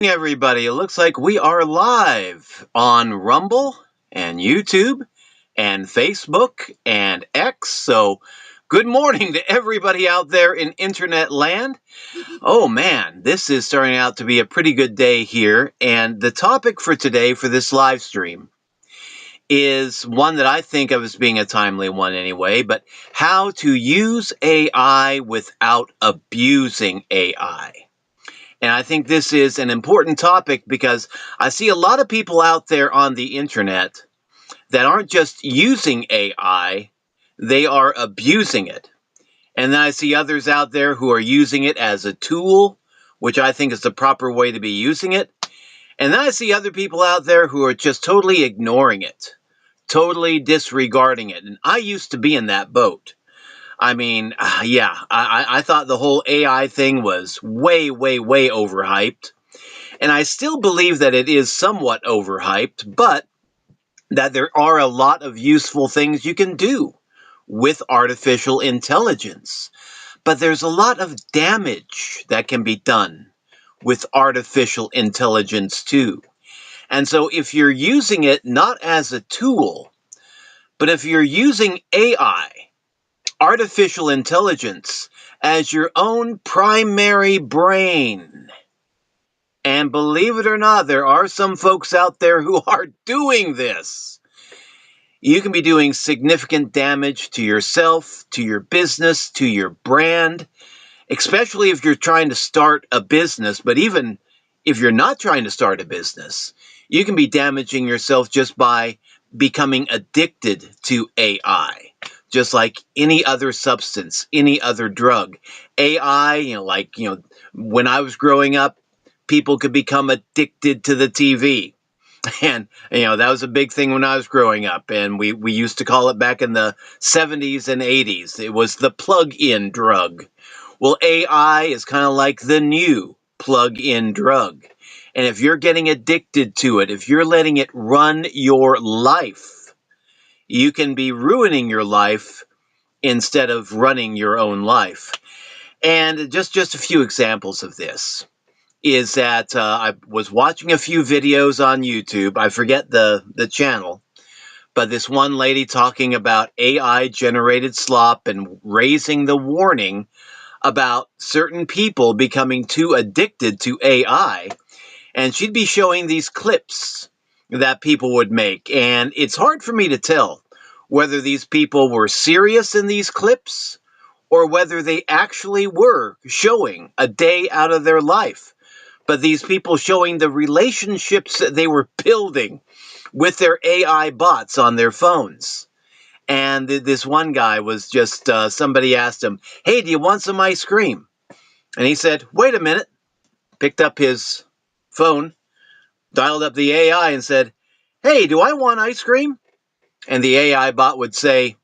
Everybody, it looks like we are live on Rumble and YouTube and Facebook and X. So, good morning to everybody out there in internet land. Oh man, this is starting out to be a pretty good day here. And the topic for today for this live stream is one that I think of as being a timely one anyway, but how to use AI without abusing AI. And I think this is an important topic because I see a lot of people out there on the internet that aren't just using AI, they are abusing it. And then I see others out there who are using it as a tool, which I think is the proper way to be using it. And then I see other people out there who are just totally ignoring it, totally disregarding it. And I used to be in that boat. I mean, yeah, I thought the whole AI thing was way, way, way overhyped. And I still believe that it is somewhat overhyped, but that there are a lot of useful things you can do with artificial intelligence. But there's a lot of damage that can be done with artificial intelligence too. And so if you're using it not as a tool, but if you're using AI, artificial intelligence, as your own primary brain, and believe it or not, there are some folks out there who are doing this. You can be doing significant damage to yourself, to your business, to your brand, especially if you're trying to start a business. But even if you're not trying to start a business, you can be damaging yourself just by becoming addicted to AI. Just like any other substance, any other drug. AI, when I was growing up, people could become addicted to the TV. And, that was a big thing when I was growing up. And we used to call it back in the 70s and 80s. It was the plug-in drug. Well, AI is kind of like the new plug-in drug. And if you're getting addicted to it, if you're letting it run your life, you can be ruining your life instead of running your own life. And just a few examples of this is that I was watching a few videos on YouTube. I forget the channel, but this one lady talking about AI generated slop and raising the warning about certain people becoming too addicted to AI. And she'd be showing these clips that people would make. And it's hard for me to tell whether these people were serious in these clips or whether they actually were showing a day out of their life. But these people showing the relationships that they were building with their AI bots on their phones. And this one guy was just, somebody asked him, "Hey, do you want some ice cream?" And he said, "Wait a minute," picked up his phone, dialed up the AI and said, "Hey, do I want ice cream?" And the AI bot would say,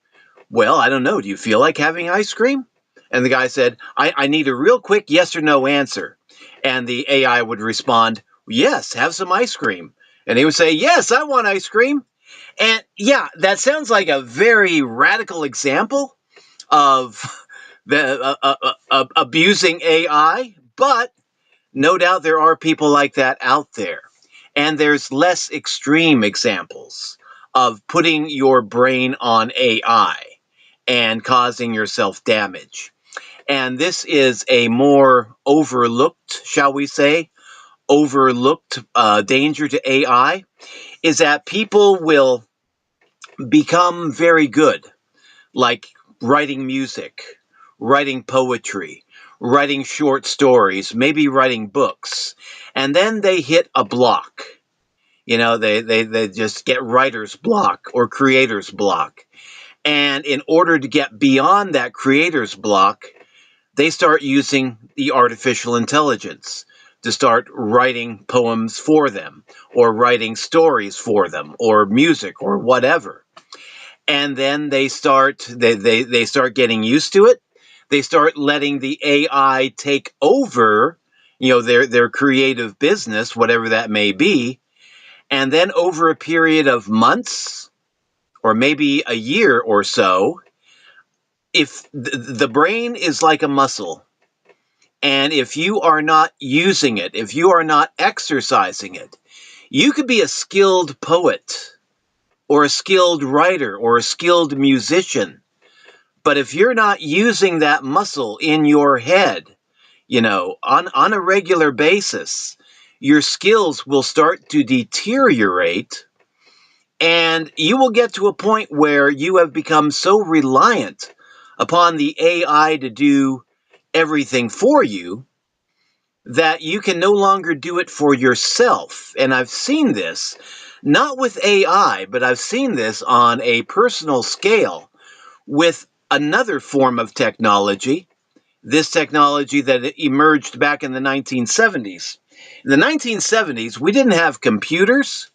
"Well, I don't know. Do you feel like having ice cream?" And the guy said, I need a real quick yes or no answer. And the AI would respond, "Yes, have some ice cream." And he would say, "Yes, I want ice cream." And yeah, that sounds like a very radical example of the abusing AI, but no doubt there are people like that out there. And there's less extreme examples of putting your brain on AI and causing yourself damage. And this is a more overlooked, shall we say, overlooked danger to AI, is that people will become very good, like writing music, writing poetry, writing short stories, maybe writing books, and then they hit a block. They just get writer's block or creator's block. And in order to get beyond that creator's block, they start using the artificial intelligence to start writing poems for them or writing stories for them or music or whatever. And then they start getting used to it. They start letting the AI take over, their creative business, whatever that may be. And then over a period of months or maybe a year or so, if the brain is like a muscle, And if you are not using it, if you are not exercising it, you could be a skilled poet or a skilled writer or a skilled musician. But if you're not using that muscle in your head, on a regular basis, your skills will start to deteriorate, and you will get to a point where you have become so reliant upon the AI to do everything for you that you can no longer do it for yourself. And I've seen this, not with AI, but I've seen this on a personal scale with another form of technology, this technology that emerged back in the 1970s. In the 1970s, we didn't have computers,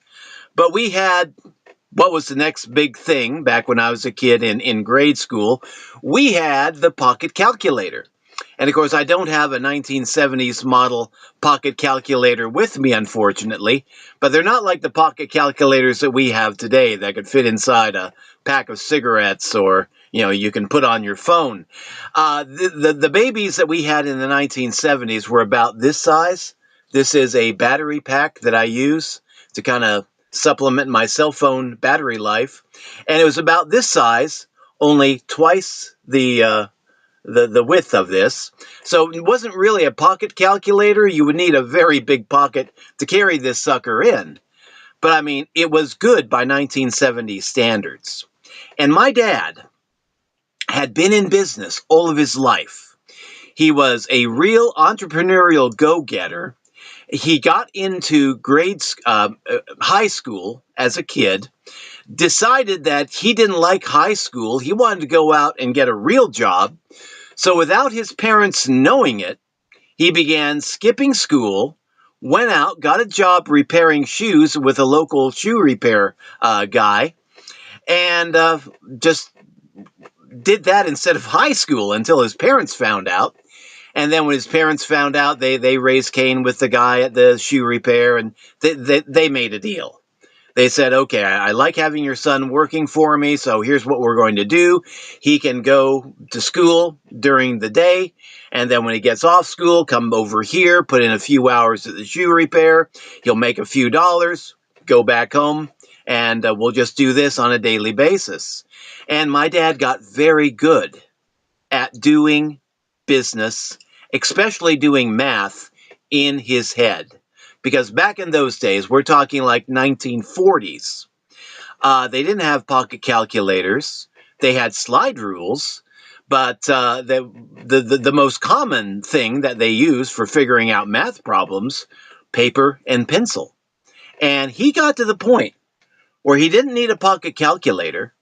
but we had what was the next big thing back when I was a kid in grade school. We had the pocket calculator. And of course, I don't have a 1970s model pocket calculator with me, unfortunately, but they're not like the pocket calculators that we have today that could fit inside a pack of cigarettes or, you can put on your phone. The babies that we had in the 1970s were about this size. This is a battery pack that I use to kind of supplement my cell phone battery life. And it was about this size, only twice the width of this. So it wasn't really a pocket calculator. You would need a very big pocket to carry this sucker in. But I mean, it was good by 1970 standards. And my dad had been in business all of his life. He was a real entrepreneurial go-getter. He got into high school as a kid, decided that he didn't like high school. He wanted to go out and get a real job. So without his parents knowing it, he began skipping school, went out, got a job repairing shoes with a local shoe repair guy, and just did that instead of high school until his parents found out. And then when his parents found out, they raised Cain with the guy at the shoe repair, and they made a deal. They said, okay, I like having your son working for me, so here's what we're going to do. He can go to school during the day, and then when he gets off school, come over here, put in a few hours at the shoe repair. He'll make a few dollars, go back home, and we'll just do this on a daily basis. And my dad got very good at doing business, especially doing math in his head. Because back in those days, we're talking like 1940s, they didn't have pocket calculators. They had slide rules, but the most common thing that they use for figuring out math problems, paper and pencil. And he got to the point where he didn't need a pocket calculator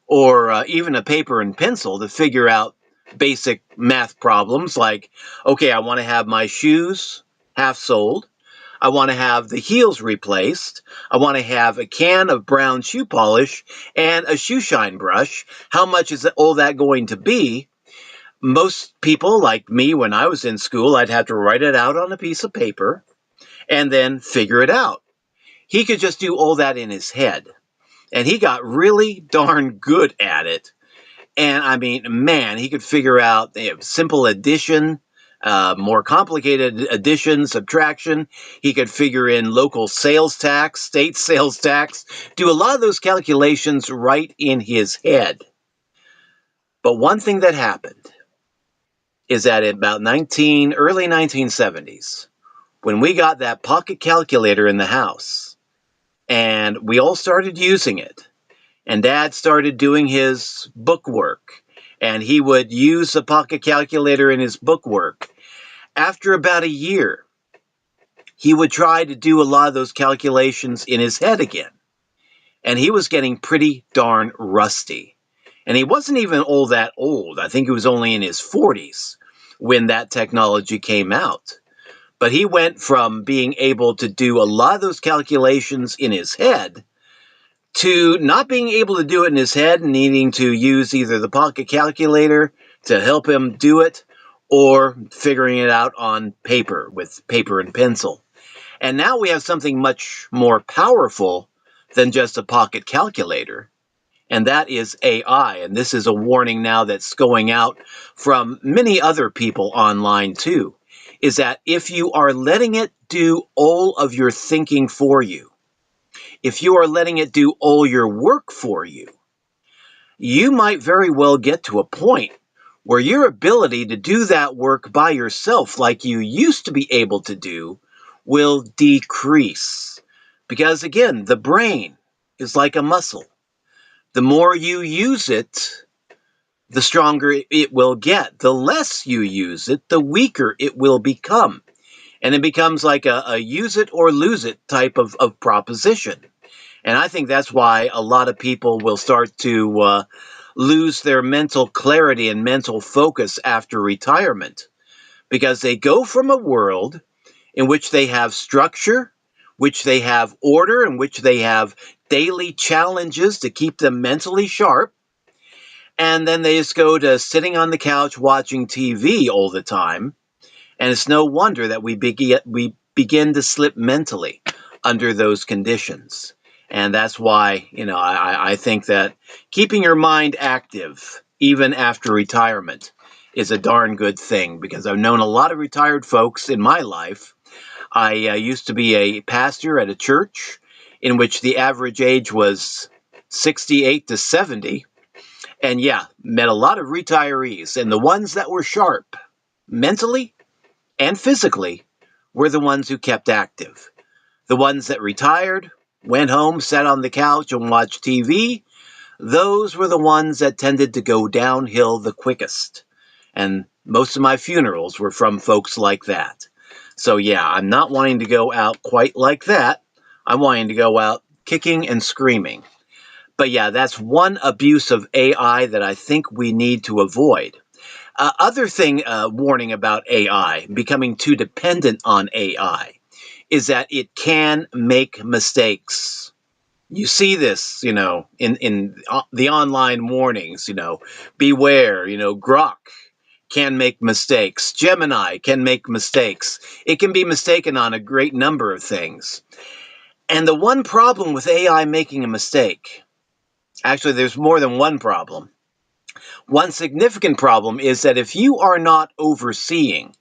or even a paper and pencil to figure out basic math problems like, okay, I want to have my shoes half soled. I want to have the heels replaced. I want to have a can of brown shoe polish and a shoe shine brush. How much is all that going to be? Most people, like me when I was in school, I'd have to write it out on a piece of paper and then figure it out. He could just do all that in his head. And he got really darn good at it. And I mean, man, he could figure out simple addition, more complicated addition, subtraction. He could figure in local sales tax, state sales tax, do a lot of those calculations right in his head. But one thing that happened is that in about early 1970s, when we got that pocket calculator in the house, and we all started using it, and Dad started doing his book work, and he would use the pocket calculator in his book work. After about a year, he would try to do a lot of those calculations in his head again. And he was getting pretty darn rusty. And he wasn't even all that old. I think he was only in his 40s when that technology came out. But he went from being able to do a lot of those calculations in his head to not being able to do it in his head and needing to use either the pocket calculator to help him do it or figuring it out on paper with paper and pencil. And now we have something much more powerful than just a pocket calculator, and that is AI. And this is a warning now that's going out from many other people online too. is that if you are letting it do all of your thinking for you, if you are letting it do all your work for you, you might very well get to a point where your ability to do that work by yourself, like you used to be able to do, will decrease. Because again, the brain is like a muscle. The more you use it, the stronger it will get. The less you use it, the weaker it will become. And it becomes like a use it or lose it type of proposition. And I think that's why a lot of people will start to lose their mental clarity and mental focus after retirement, because they go from a world in which they have structure, which they have order, in which they have daily challenges to keep them mentally sharp, and then they just go to sitting on the couch watching TV all the time. And it's no wonder that we begin to slip mentally under those conditions. And that's why, I think that keeping your mind active, even after retirement, is a darn good thing, because I've known a lot of retired folks in my life. I used to be a pastor at a church in which the average age was 68 to 70. And yeah, met a lot of retirees, and the ones that were sharp mentally and physically were the ones who kept active. The ones that retired, went home, sat on the couch, and watched TV, those were the ones that tended to go downhill the quickest. And most of my funerals were from folks like that. So yeah, I'm not wanting to go out quite like that. I'm wanting to go out kicking and screaming. But yeah, that's one abuse of AI that I think we need to avoid. Other thing, warning about AI, becoming too dependent on AI, is that it can make mistakes. You see this, in the online warnings, beware, Grok can make mistakes. Gemini can make mistakes. It can be mistaken on a great number of things. And the one problem with AI making a mistake, actually, there's more than one problem. One significant problem is that if you are not overseeing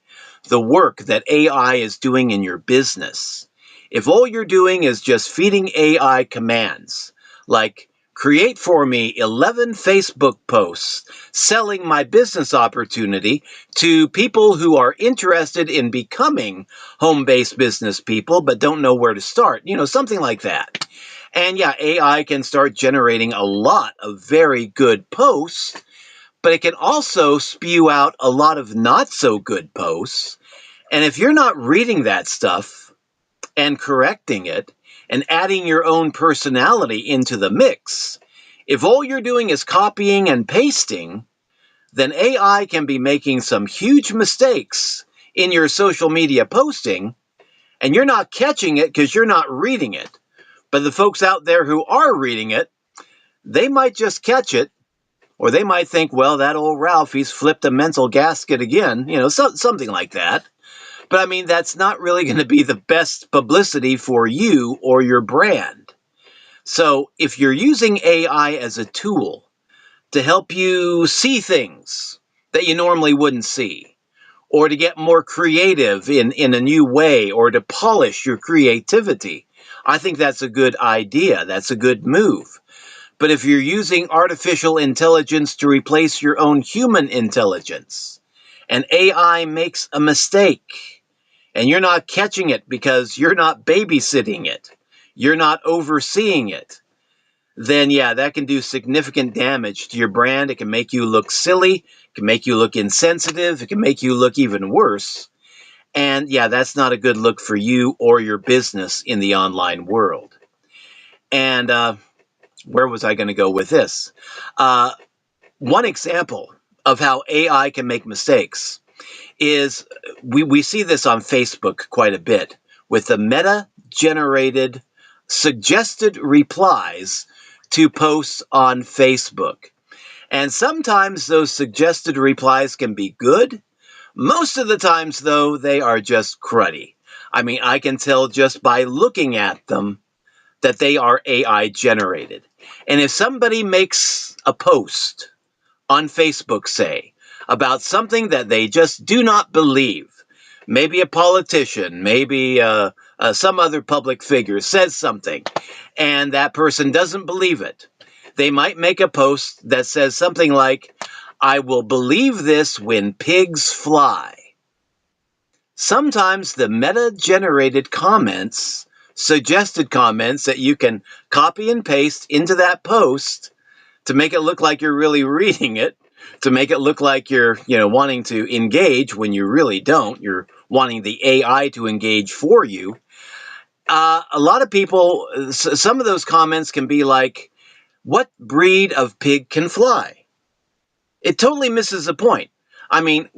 the work that AI is doing in your business, if all you're doing is just feeding AI commands, like create for me 11 Facebook posts selling my business opportunity to people who are interested in becoming home-based business people but don't know where to start, something like that. And yeah, AI can start generating a lot of very good posts, but it can also spew out a lot of not so good posts. And if you're not reading that stuff and correcting it and adding your own personality into the mix, if all you're doing is copying and pasting, then AI can be making some huge mistakes in your social media posting, and you're not catching it because you're not reading it. But the folks out there who are reading it, they might just catch it, or they might think, well, that old Ralph, he's flipped a mental gasket again, something like that. But I mean, that's not really going to be the best publicity for you or your brand. So if you're using AI as a tool to help you see things that you normally wouldn't see, or to get more creative in a new way, or to polish your creativity, I think that's a good idea. That's a good move. But if you're using artificial intelligence to replace your own human intelligence, and AI makes a mistake, and you're not catching it because you're not babysitting it, you're not overseeing it, then yeah, that can do significant damage to your brand. It can make you look silly, it can make you look insensitive, it can make you look even worse. And yeah, that's not a good look for you or your business in the online world. And where was I going to go with this? One example of how AI can make mistakes is we see this on Facebook quite a bit with the meta-generated suggested replies to posts on Facebook. And sometimes those suggested replies can be good. Most of the times, though, they are just cruddy. I mean, I can tell just by looking at them that they are AI generated. And if somebody makes a post on Facebook, say, about something that they just do not believe, maybe a politician, maybe some other public figure says something, and that person doesn't believe it. They might make a post that says something like, "I will believe this when pigs fly." Sometimes the meta-generated comments, suggested comments that you can copy and paste into that post to make it look like you're really reading it, to make it look like you're, wanting to engage when you really don't. You're wanting the AI to engage for you. A lot of people, some of those comments can be like, "What breed of pig can fly?" It totally misses the point. I mean,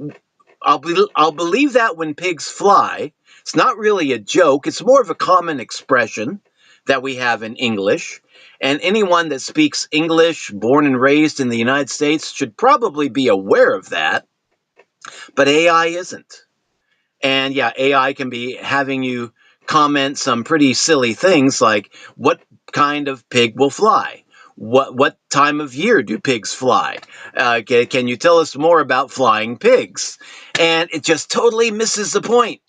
I'll believe that when pigs fly. It's not really a joke. It's more of a common expression that we have in English. And anyone that speaks English, born and raised in the United States, should probably be aware of that. But AI isn't. And yeah, AI can be having you comment some pretty silly things like, "What kind of pig will fly? What time of year do pigs fly? Can you tell us more about flying pigs?" And it just totally misses the point.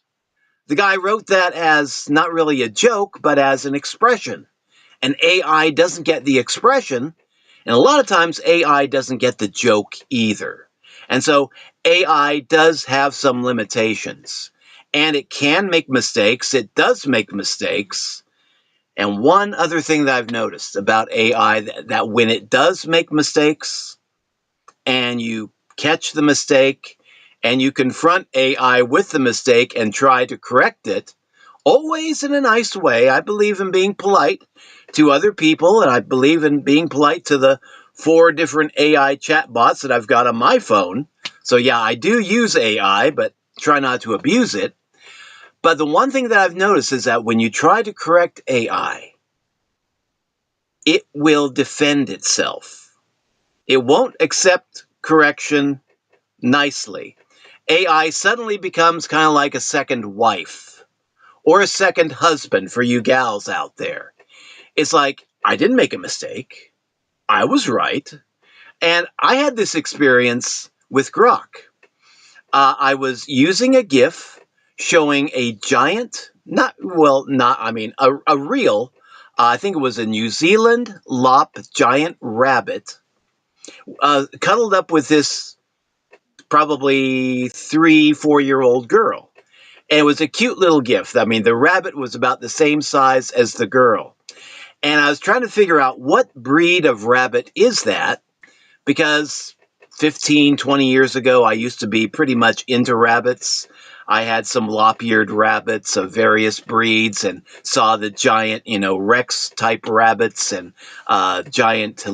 The guy wrote that as not really a joke, but as an expression. And AI doesn't get the expression, and a lot of times AI doesn't get the joke either. And so AI does have some limitations. And it can make mistakes. It does make mistakes. And one other thing that I've noticed about AI, that when it does make mistakes and you catch the mistake and you confront AI with the mistake and try to correct it, always in a nice way. I believe in being polite to other people, and I believe in being polite to the 4 different AI chatbots that I've got on my phone. So yeah, I do use AI, but try not to abuse it. But the one thing that I've noticed is that when you try to correct AI, it will defend itself. It won't accept correction nicely. AI suddenly becomes kind of like a second wife or a second husband for you gals out there. It's like, "I didn't make a mistake. I was right." And I had this experience with Grok. I was using a GIF showing a giant, a real, I think it was a New Zealand lop giant rabbit, cuddled up with this probably 3, 4-year-old girl. And it was a cute little GIF. I mean, the rabbit was about the same size as the girl. And I was trying to figure out what breed of rabbit is that, because 15, 20 years ago, I used to be pretty much into rabbits. I had some lop-eared rabbits of various breeds and saw the giant, Rex type rabbits and giant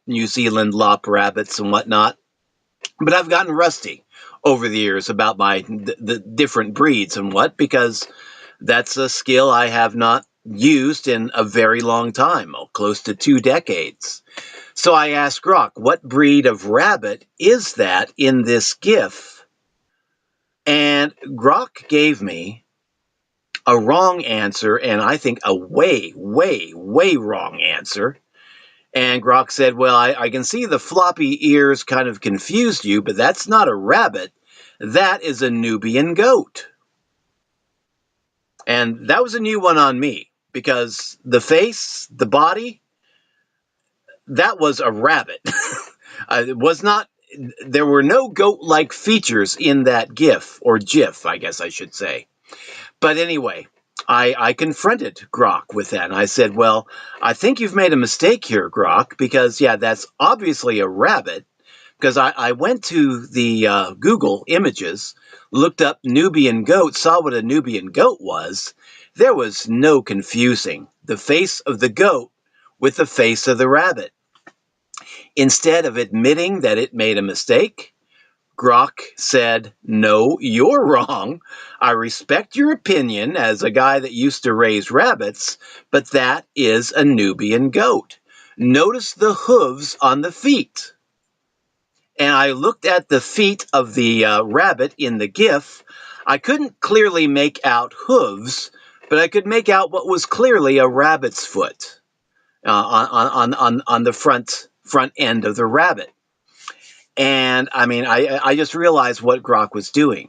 New Zealand lop rabbits and whatnot. But I've gotten rusty over the years about the different breeds and because that's a skill I have not used in a very long time, close to 2 decades. So I asked Grok, "What breed of rabbit is that in this GIF?" And Grok gave me a wrong answer, and I think a way, way, way wrong answer. And Grok said, "Well, I can see the floppy ears kind of confused you, but that's not a rabbit. That is a Nubian goat." And that was a new one on me, because the face, the body, that was a rabbit. It was not, there were no goat-like features in that GIF, or GIF, I guess I should say. But anyway, I confronted Grok with that, and I said, "Well, I think you've made a mistake here, Grok, because, yeah, that's obviously a rabbit." Because I went to the Google images, looked up Nubian goat, saw what a Nubian goat was. There was no confusing the face of the goat with the face of the rabbit. Instead of admitting that it made a mistake, Grok said, "No, you're wrong. I respect your opinion as a guy that used to raise rabbits, but that is a Nubian goat. Notice the hooves on the feet." And I looked at the feet of the rabbit in the GIF. I couldn't clearly make out hooves, but I could make out what was clearly a rabbit's foot on the front end of the rabbit. And I mean, I just realized what Grok was doing.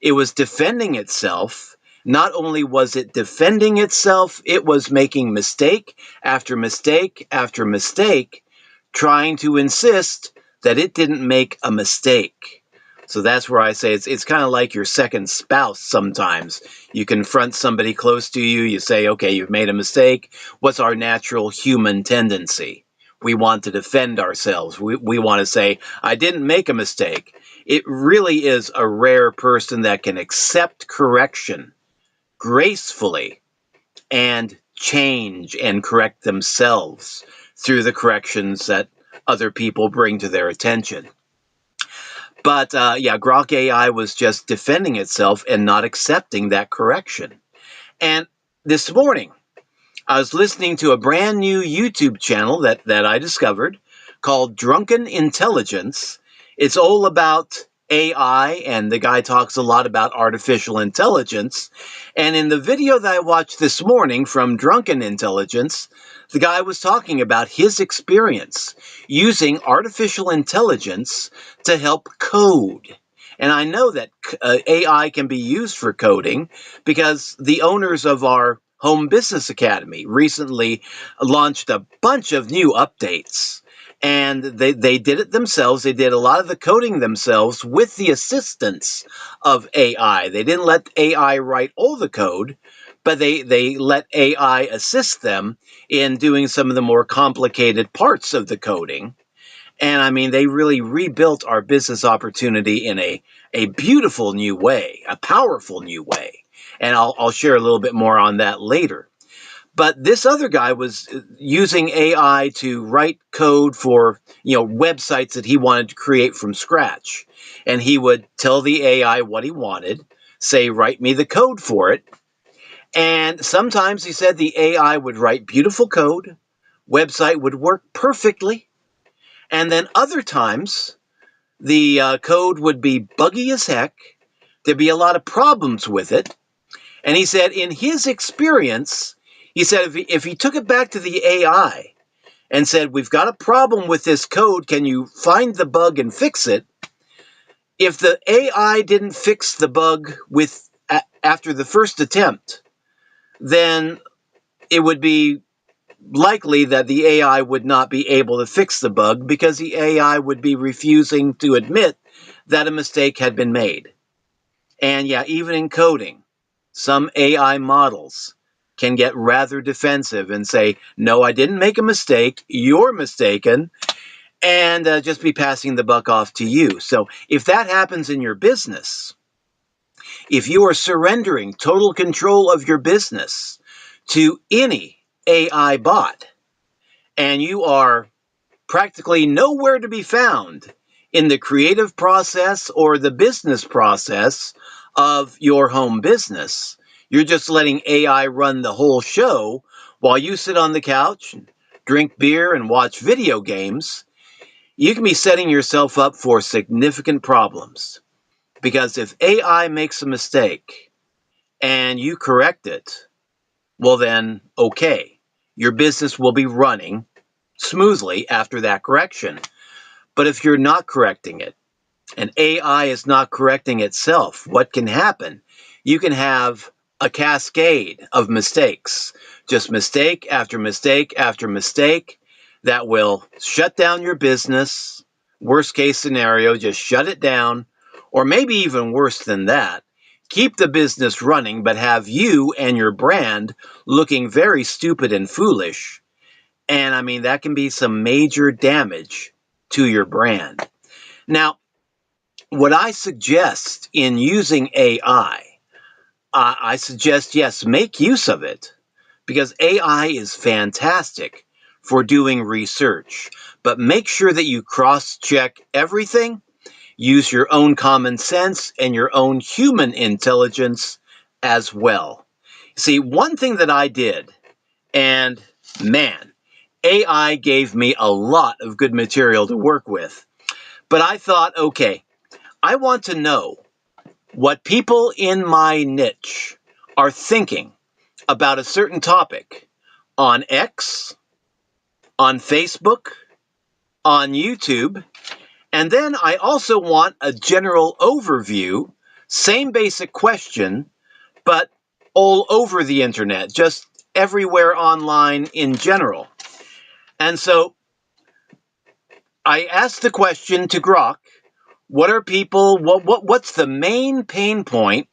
It was defending itself. Not only was it defending itself, it was making mistake after mistake after mistake, trying to insist that it didn't make a mistake. So that's where I say it's kind of like your second spouse sometimes. You confront somebody close to you, you say, okay, you've made a mistake. What's our natural human tendency? We want to defend ourselves. We want to say, I didn't make a mistake. It really is a rare person that can accept correction gracefully and change and correct themselves through the corrections that other people bring to their attention. But yeah, Grok AI was just defending itself and not accepting that correction. And this morning, I was listening to a brand new YouTube channel that I discovered called Drunken Intelligence. It's all about AI, and the guy talks a lot about artificial intelligence. And in the video that I watched this morning from Drunken Intelligence, the guy was talking about his experience using artificial intelligence to help code. And I know that AI can be used for coding because the owners of our Home Business Academy recently launched a bunch of new updates. And they did it themselves. They did a lot of the coding themselves with the assistance of AI. They didn't let AI write all the code, but they let AI assist them in doing some of the more complicated parts of the coding. And I mean, they really rebuilt our business opportunity in a beautiful new way, a powerful new way. And I'll share a little bit more on that later. But this other guy was using AI to write code for, websites that he wanted to create from scratch. And he would tell the AI what he wanted, say, write me the code for it. And sometimes he said the AI would write beautiful code, website would work perfectly. And then other times, the code would be buggy as heck. There'd be a lot of problems with it. And he said, in his experience, he said if he took it back to the AI and said, we've got a problem with this code, can you find the bug and fix it? If the AI didn't fix the bug after the first attempt, then it would be likely that the AI would not be able to fix the bug because the AI would be refusing to admit that a mistake had been made. And yeah, even in coding, some AI models can get rather defensive and say, no, I didn't make a mistake, you're mistaken, and just be passing the buck off to you. So if that happens in your business, if you are surrendering total control of your business to any AI bot, and you are practically nowhere to be found in the creative process or the business process of your home business, you're just letting AI run the whole show while you sit on the couch, drink beer, and watch video games, you can be setting yourself up for significant problems. Because if AI makes a mistake and you correct it, well then, okay, your business will be running smoothly after that correction. But if you're not correcting it, and AI is not correcting itself, what can happen? You can have a cascade of mistakes, just mistake after mistake after mistake that will shut down your business. Worst case scenario, just shut it down, or maybe even worse than that, keep the business running, but have you and your brand looking very stupid and foolish. And I mean, that can be some major damage to your brand. Now, what I suggest in using AI, I suggest, yes, make use of it because AI is fantastic for doing research. But make sure that you cross-check everything, use your own common sense and your own human intelligence as well. See, one thing that I did, and man, AI gave me a lot of good material to work with. But I thought, okay, I want to know what people in my niche are thinking about a certain topic on X, on Facebook, on YouTube, and then I also want a general overview Same basic question, but all over the internet, just everywhere online in general. And so I asked the question to Grok, what's the main pain point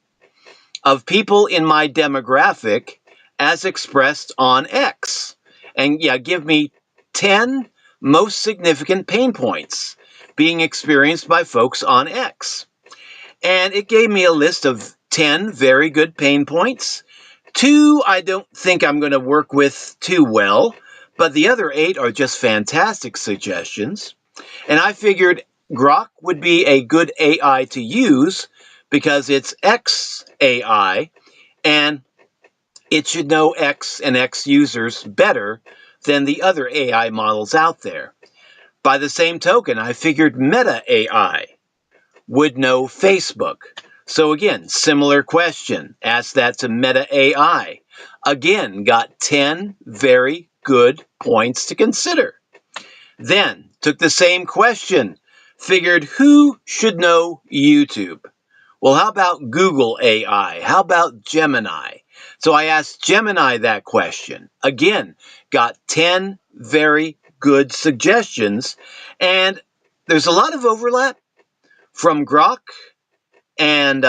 of people in my demographic as expressed on X? And yeah, give me 10 most significant pain points being experienced by folks on X. And it gave me a list of 10 very good pain points. 2 I don't think I'm going to work with too well, but the other 8 are just fantastic suggestions. And I figured Grok would be a good AI to use because it's X AI, and it should know X and X users better than the other AI models out there. By the same token, I figured Meta AI would know Facebook. So again, similar question. Asked that to Meta AI. Again, got 10 very good points to consider. Then took the same question, figured who should know YouTube? Well, how about Google AI? How about Gemini? So I asked Gemini that question. Again, got 10 very good suggestions, and there's a lot of overlap from Grok and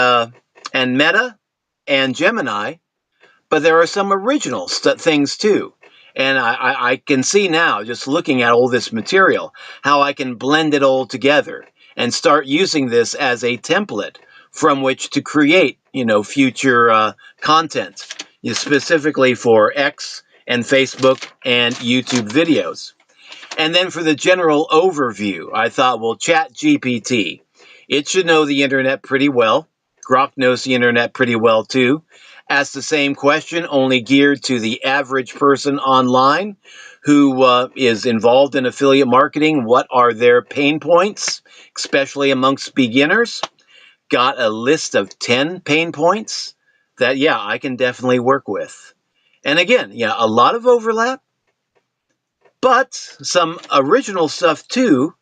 Meta and Gemini, but there are some original things too. And I can see now, just looking at all this material, how I can blend it all together and start using this as a template from which to create, future content, specifically for X and Facebook and YouTube videos. And then for the general overview, I thought, well, ChatGPT, it should know the internet pretty well. Grok knows the internet pretty well too. Ask the same question, only geared to the average person online who is involved in affiliate marketing. What are their pain points, especially amongst beginners? Got a list of 10 pain points that, yeah, I can definitely work with. And again, yeah, a lot of overlap, but some original stuff too,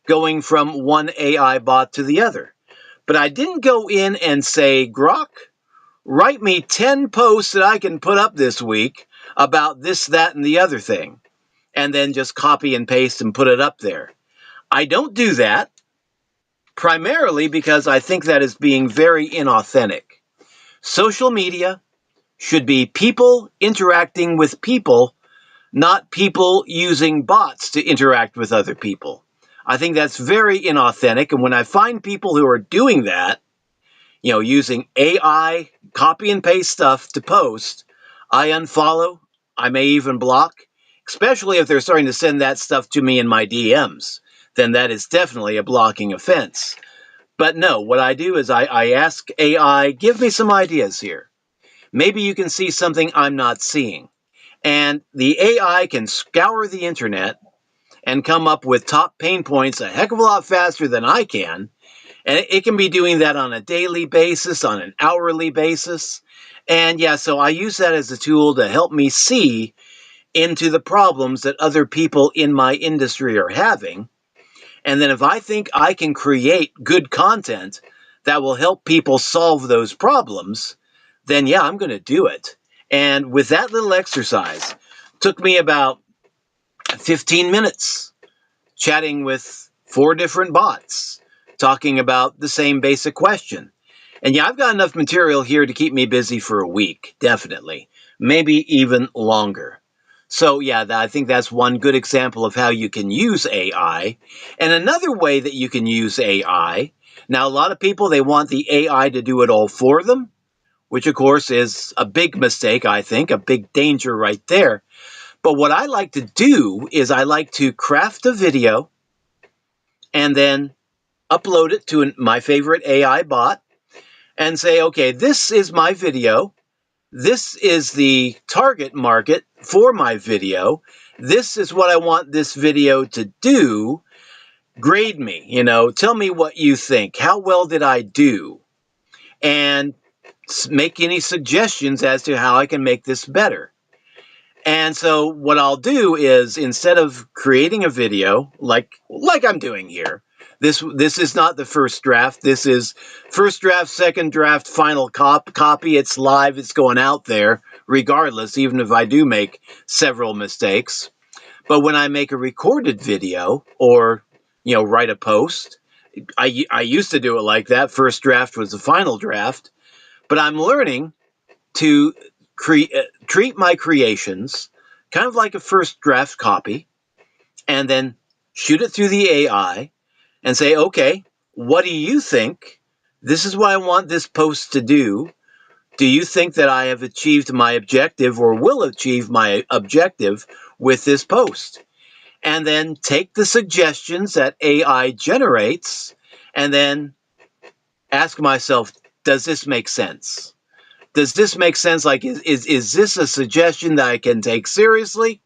going from one AI bot to the other. But I didn't go in and say, Grok, write me 10 posts that I can put up this week about this, that, and the other thing, and then just copy and paste and put it up there. I don't do that, primarily because I think that is being very inauthentic. Social media should be people interacting with people, not people using bots to interact with other people. I think that's very inauthentic, and when I find people who are doing that, using AI copy and paste stuff to post, I unfollow. I may even block, especially if they're starting to send that stuff to me in my DMs. Then that is definitely a blocking offense. But no, what I do is I ask AI, give me some ideas here. Maybe you can see something I'm not seeing. And the AI can scour the internet and come up with top pain points a heck of a lot faster than I can. And it can be doing that on a daily basis, on an hourly basis. And yeah, so I use that as a tool to help me see into the problems that other people in my industry are having. And then if I think I can create good content that will help people solve those problems, then yeah, I'm going to do it. And with that little exercise, took me about 15 minutes chatting with 4 different bots, talking about the same basic question. And yeah, I've got enough material here to keep me busy for a week, definitely. Maybe even longer. So yeah, I think that's one good example of how you can use AI. And another way that you can use AI, now a lot of people, they want the AI to do it all for them, which of course is a big mistake, I think, a big danger right there. But what I like to do is I like to craft a video and then upload it to my favorite AI bot and say, okay, this is my video. This is the target market for my video. This is what I want this video to do. Grade me, tell me what you think. How well did I do? And make any suggestions as to how I can make this better. And so what I'll do is, instead of creating a video like I'm doing here, This is not the first draft. This is first draft, second draft, final copy. It's live. It's going out there regardless, even if I do make several mistakes. But when I make a recorded video or, write a post, I used to do it like that. First draft was the final draft. But I'm learning to treat my creations kind of like a first draft copy and then shoot it through the AI and say, okay, what do you think? This is what I want this post to do. Do you think that I have achieved my objective or will achieve my objective with this post? And then take the suggestions that AI generates and then ask myself, does this make sense? Does this make sense? Like, is this a suggestion that I can take seriously?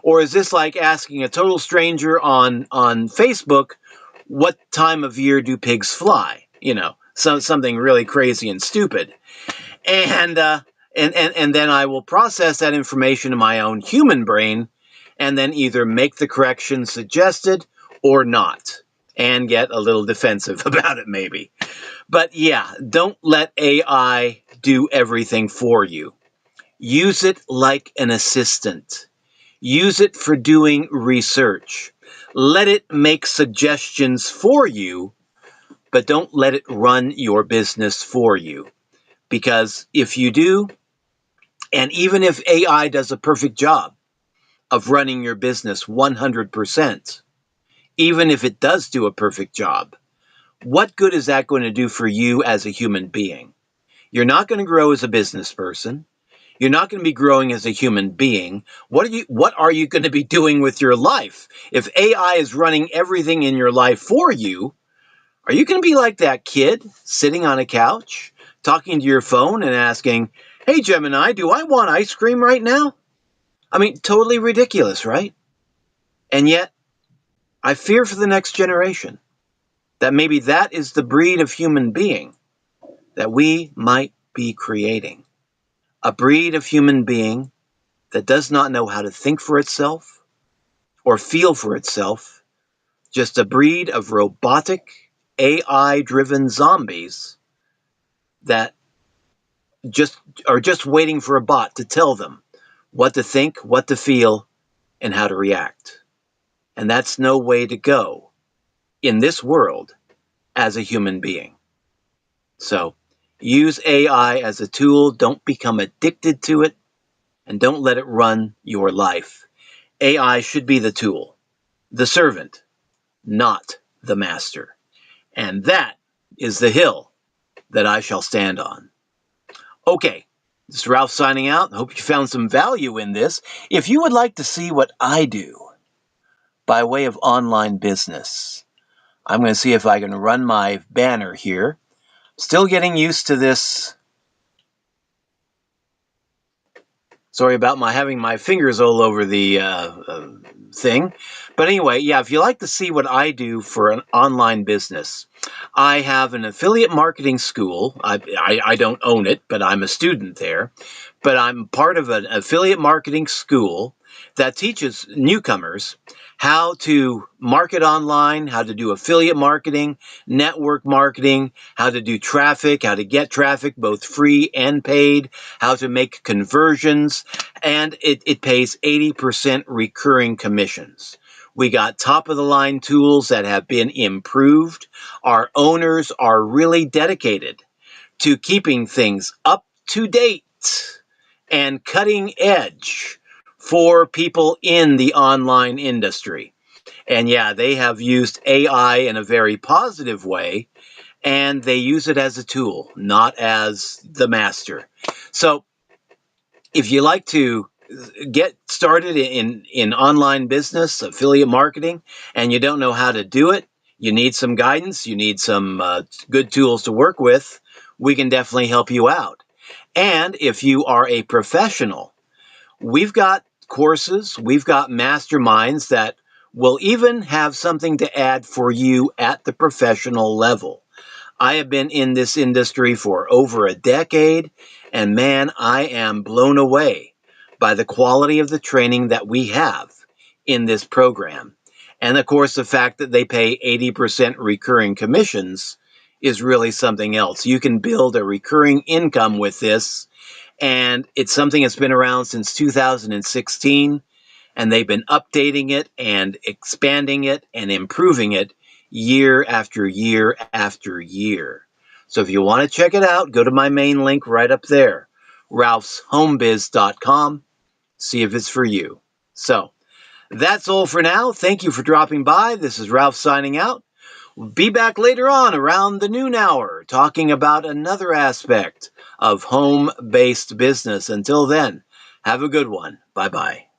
Or is this like asking a total stranger on Facebook, what time of year do pigs fly? Something really crazy and stupid. And then I will process that information in my own human brain and then either make the correction suggested or not and get a little defensive about it maybe. But yeah, don't let AI do everything for you. Use it like an assistant. Use it for doing research. Let it make suggestions for you, but don't let it run your business for you. Because if you do, and even if AI does a perfect job of running your business 100%, even if it does do a perfect job, what good is that going to do for you as a human being? You're not going to grow as a business person. You're not going to be growing as a human being. What are you going to be doing with your life? If AI is running everything in your life for you, are you going to be like that kid sitting on a couch, talking to your phone and asking, "Hey Gemini, do I want ice cream right now?" I mean, totally ridiculous, right? And yet, I fear for the next generation that maybe that is the breed of human being that we might be creating. A breed of human being that does not know how to think for itself or feel for itself, just a breed of robotic, AI-driven zombies that are just waiting for a bot to tell them what to think, what to feel, and how to react. And that's no way to go in this world as a human being. So use AI as a tool. Don't become addicted to it, and don't let it run your life. AI should be the tool, the servant, not the master. And that is the hill that I shall stand on. Okay, this is Ralph signing out. I hope you found some value in this. If you would like to see what I do by way of online business, I'm going to see if I can run my banner here. Still getting used to this. Sorry about having my fingers all over the thing. But anyway, yeah, if you like to see what I do for an online business, I have an affiliate marketing school. I don't own it, but I'm a student there. But I'm part of an affiliate marketing school that teaches newcomers how to market online, how to do affiliate marketing, network marketing, how to do traffic, how to get traffic, both free and paid, how to make conversions, and it pays 80% recurring commissions. We got top of the line tools that have been improved. Our owners are really dedicated to keeping things up to date and cutting edge for people in the online industry. And yeah, they have used AI in a very positive way, and they use it as a tool, not as the master. So if you like to get started in online business, affiliate marketing, and you don't know how to do it, you need some guidance, you need some good tools to work with, we can definitely help you out. And if you are a professional, we've got courses, we've got masterminds that will even have something to add for you at the professional level. I have been in this industry for over a decade, and man, I am blown away by the quality of the training that we have in this program. And of course, the fact that they pay 80% recurring commissions is really something else. You can build a recurring income with this, and it's something that's been around since 2016, and they've been updating it and expanding it and improving it year after year after year. So if you want to check it out, go to my main link right up there, ralphshomebiz.com. See if it's for you. So that's all for now. Thank you for dropping by. This is Ralph signing out. We'll be back later on around the noon hour talking about another aspect of home-based business. Until then, have a good one. Bye-bye.